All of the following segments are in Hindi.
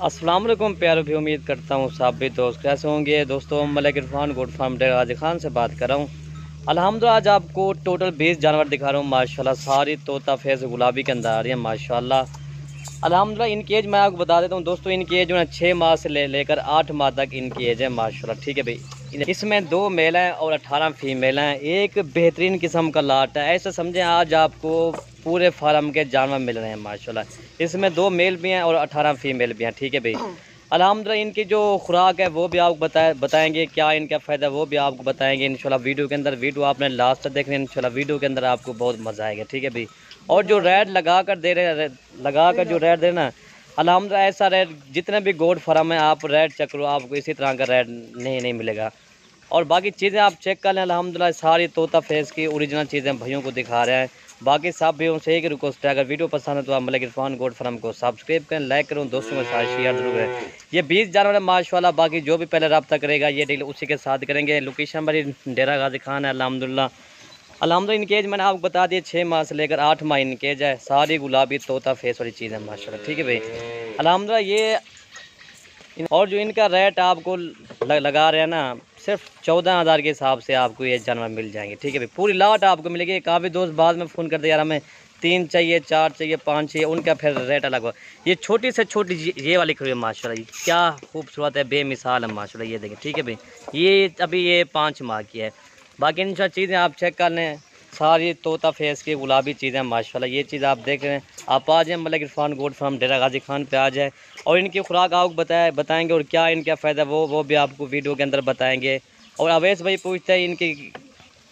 अस्सलाम वालेकुम प्यारों भी, उम्मीद करता हूँ सब भी दोस्त कैसे होंगे। दोस्तों मलिक इरफान गोट फार्म डेरा गाजी खान से बात कर रहा हूँ। अल्हम्दुलिल्लाह आज आपको टोटल 20 जानवर दिखा रहा हूँ। माशाल्लाह सारी तोता फेस गुलाबी के अंदर आ रही है माशाल्लाह। अल्हम्दुलिल्लाह इनकी एज मैं आपको बता देता हूँ दोस्तों। इनकी एज जो है 6 माह से लेकर 8 माह तक इनकी एज है माशाल्लाह। ठीक है भाई, इसमें 2 मेल हैं और 18 फीमेल हैं। एक बेहतरीन किस्म का लाट है, ऐसा समझें आज आपको पूरे फार्म के जानवर मिल रहे हैं माशाल्लाह। इसमें 2 मेल भी हैं और 18 फीमेल भी हैं। ठीक है भाई, अल्हम्दुलिल्लाह इनकी जो खुराक है वो भी आपको बताएंगे, क्या इनका फ़ायदा वो भी आपको बताएंगे इंशाल्लाह वीडियो के अंदर। वीडियो आपने लास्ट तक देखनी है इंशाल्लाह, वीडियो के अंदर आपको बहुत मज़ा आएगा। ठीक है भाई, और जो रेड लगा कर दे रहे जो रेड दे ना, अल्हम्दुलिल्लाह ऐसा रेड जितने भी गोट फार्म है आप रेड चेक करो, आपको इसी तरह का रेड नहीं मिलेगा। और बाकी चीज़ें आप चेक कर लें, अल्हम्दुलिल्लाह सारी तोता फेस की ओरिजिनल चीज़ें भाइयों को दिखा रहे हैं। बाकी सब भी उनसे एक रिक्वेस्ट है, अगर वीडियो पसंद है तो आप मलिक इरफान गोट फार्म को सब्सक्राइब करें, लाइक करूँ, दोस्तों के साथ शेयर जरूर करें। ये 20 जानवर है माशाल्लाह। बाकी जो भी पहले रब्ता करेगा ये डील उसी के साथ करेंगे। लोकेशन हमारी डेरा गाजी खान है अल्हम्दुलिल्लाह। इनकी एज मैंने आपको बता दिया 6 माह से लेकर 8 माह इनकी एज है। सारी गुलाबी तोता फेस वाली चीज़ है माशाल्लाह। ठीक है भाई, अल्हम्दुलिल्लाह ये और जो इनका रेट आपको लगा रहे हैं ना, सिर्फ 14,000 के हिसाब से आपको ये जानवर मिल जाएंगे। ठीक है भाई, पूरी लाट आपको मिलेगी। काफ़ी दोस्त बाद में फ़ोन करते यार हमें 3 चाहिए, 4 चाहिए, 5 चाहिए, उनका फिर रेट अलग हो। ये छोटी से छोटी ये वाली खड़ी है माशाल्लाह, क्या खूबसूरत है, बेमिसाल है माशाल्लाह। ये देखें, ठीक है भाई, ये अभी ये 5 माह की है। बाकी इन सब चीज़ें आप चेक कर लें, सारी तोता फेस की गुलाबी चीज़ें माशाल्लाह। ये चीज़ आप देख रहे हैं, आप आ जाएँ मलिक इरफान गोट फार्म डेरा गाजी खान पे आ जाए और इनकी खुराक आपको बताएंगे और क्या इनका फ़ायदा वो भी आपको वीडियो के अंदर बताएंगे। और अवैस भाई पूछते हैं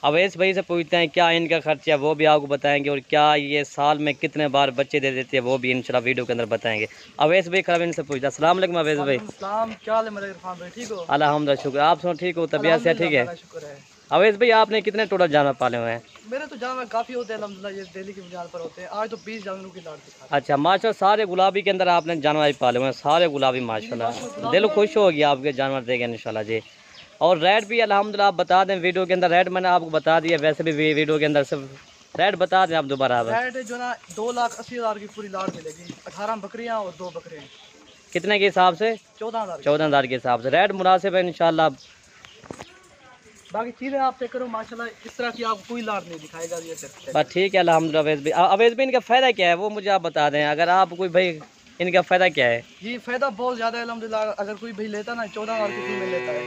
अवैस भाई से पूछते हैं क्या इनका खर्चा वो भी आपको बताएंगे, और क्या ये साल में कितने बार बच्चे दे देते हैं वो भी इंशाल्लाह वीडियो के अंदर बताएंगे। अवैस भाई खराब इनसे पूछता। अस्सलाम वालेकुम अवैस भाई। क्या हाल है मलिक इरफान भाई, ठीक हो? अल्हम्दुलिल्लाह शुक्र, आप सुनो ठीक हो, तबीयत से ठीक है? शुक्र है। अवैस भाई आपने कितने टोटल जानवर पाले हुए हैं? मेरे तो जानवर काफ़ी होते हैं अल्हम्दुलिल्लाह, ये डेली की बुनियाद पर होते हैं। आज तो 20 जानवरों की लाट दिखा रहे अच्छा माशाल्लाह, सारे गुलाबी के अंदर आपने जानवर पाले हुए हैं, सारे गुलाबी माशाल्लाह। दिल खुश हो गया आपके जानवर देखें इंशाल्लाह जी। और रेट भी अल्हम्दुलिल्लाह आप बता दें वीडियो के अंदर। रेट मैंने आपको बता दिया, वैसे भी वीडियो के अंदर सिर्फ रेट बता दें आप दोबारा। रेट जो ना 2,80,000 की पूरी लाट मिलेगी। 18 बकरियाँ और 2 बकरे। कितने के हिसाब से? 14,000। 14,000 के हिसाब से रेट मुनासिब है इंशाल्लाह। बाकी चीज़ें आप चेक करो माशाल्लाह, इस तरह की आपको कोई लाट नहीं दिखाएगा ये सिर्फ। बस ठीक है अल्हम्दुलिल्लाह। अवैस भाई इनका फ़ायदा क्या है वो मुझे आप बता दें, अगर आप कोई भाई इनका फ़ायदा क्या है? जी फ़ायदा बहुत ज़्यादा है अल्हम्दुलिल्लाह। अगर कोई भाई लेता ना 14,000 की फीमेल लेता है,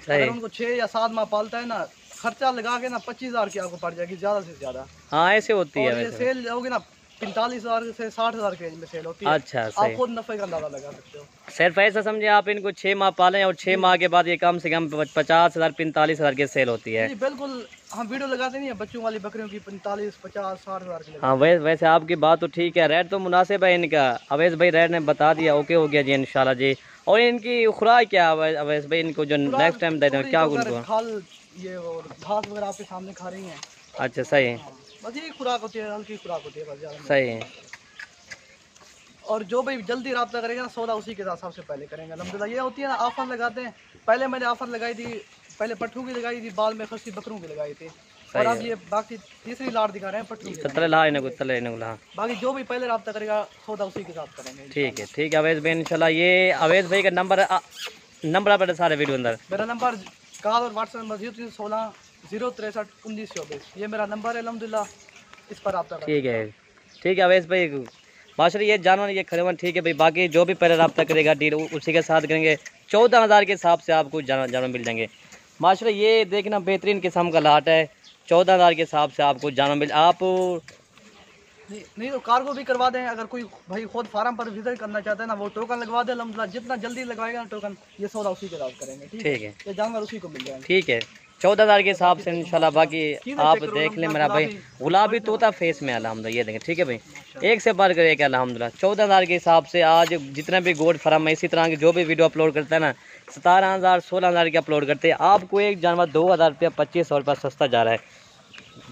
अगर उनको 6 या 7 माह पालता है ना, खर्चा लगा के ना 25,000 की आपको पड़ जाएगी ज़्यादा से ज़्यादा। हाँ ऐसे होती है। ये सेल होगी ना 45,000 से 60,000 के रेंज में सेल होती है। अच्छा आप खुद नफे का अंदाजा लगा सकते हो। सिर्फ ऐसा समझे आप इनको 6 माह पालें और 6 माह के बाद ये कम से कम 50,000 45,000 की सेल होती है। जी बिल्कुल, हम वीडियो लगाते नहीं है बच्चों वाली बकरियों की 45, 50, 60,000 की। हाँ वैसे आपकी बात तो ठीक है, रेट तो मुनासिब है इनका। अवैस भाई रेट ने बता दिया, ओके हो गया जी इंशाल्लाह जी। और इनकी खुराक क्या है अवैस भाई, इनको जो नेक्स्ट टाइम देते हैं क्या उनको? खाल ये और घास वगैरह आपके सामने खा रही हैं। अच्छा सही है, बस यही खुराक होती है, हल्की खुराक होती है बस, ज़्यादा सही है। और जो भाई जल्दी रब्ता करेगा ना सौदा उसी के साथ सबसे पहले करेंगे अल्हम्दुलिल्लाह। ये होती है ना ऑफर लगाते हैं, पहले मैंने ऑफर लगाई थी, पहले पट्ठू की लगाई थी, बाद में खस्सी बकरों की लगाई थी, और अब ये बाकी तीसरी लाट दिखा रहे हैं पट्ठू की। बाकी जो भी पहले रब्ता करेगा सौदा उसी के साथ करेंगे। ठीक है अवैस भाई इंशाल्लाह। ये अवैस भाई का नंबर आप सारे वीडियो अंदर। मेरा नंबर कॉल और व्हाट्सएप नंबर 0316 063 1924, ये मेरा नंबर है अल्हम्दुलिल्लाह, इस पर रब्ता करें। ठीक है अवैस भाई माशाल्लाह, ये जानवर ये खड़े हुए ठीक है भाई। बाकी जो भी पहले रब्ता करेगा डील उसी के साथ करेंगे। 14,000 के हिसाब से आपको जानवर मिल जाएंगे माशाल्लाह। ये देखना बेहतरीन किस्म का लाट है, 14,000 के हिसाब से आपको जानवर मिल। आप नहीं तो कार्गो भी करवा दें, अगर कोई भाई खुद फार्म पर विजिट करना चाहता है ना, वो टोकन लगवा दे अल्हम्दुलिल्लाह। जितना जल्दी लगवाएगा ना टोकन, ये सौदा उसी के साथ करेंगे। ठीक है, ये जानवर उसी को मिल जाएंगे। ठीक है 14,000 के हिसाब से इंशाल्लाह। बाकी आप देख लें मेरा भाई, गुलाबी तोता फेस में अल्हम्दुलिल्लाह। ये देखें ठीक है भाई, एक से बढ़ कर एक अल्हम्दुलिल्लाह। 14,000 के हिसाब से आज जितना भी गोट फार्म है इसी तरह की जो भी वीडियो अपलोड करता है ना, 17,000 16,000 की अपलोड करते हैं। आपको एक जानवर 2,000 रुपया 2,500 रुपया सस्ता जा रहा है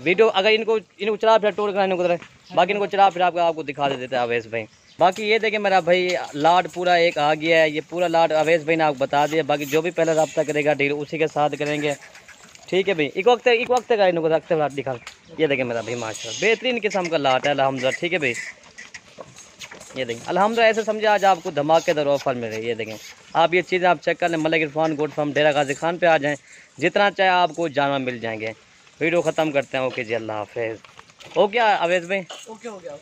वीडियो। अगर इनको चला फिर टोर कराने को, बाकी इनको चला फिर आपको दिखा देते हैं अवैस भाई। बाकी ये देखें मेरा भाई लाट पूरा एक आ गया है, ये पूरा लाट अवैस भाई ने आपको बता दिया। बाकी जो भी पहले रब्ता करेगा डील उसी के साथ करेंगे। ठीक है भाई, एक वक्त का इनको रखते लाट दिखा। ये देखें मेरा भाई माशाल्लाह बेहतरीन किस्म का लाट है अल्हम्दुलिल्लाह। ठीक है भाई। ये देखें अल्हम्दुलिल्लाह, ऐसे समझे आज आपको धमाकेदार ऑफर मिल रही है। ये देखें आप ये चीज़ें आप चेक कर लें। मलिक इरफान गोट फार्म डेरा गाजी खान पे आ जाएँ, जितना चाहे आपको जानवर मिल जाएंगे। वीडियो ख़त्म करते हैं। ओके जी, अल्लाह हाफिज़। हो गया अवैध भाई? ओके हो गया।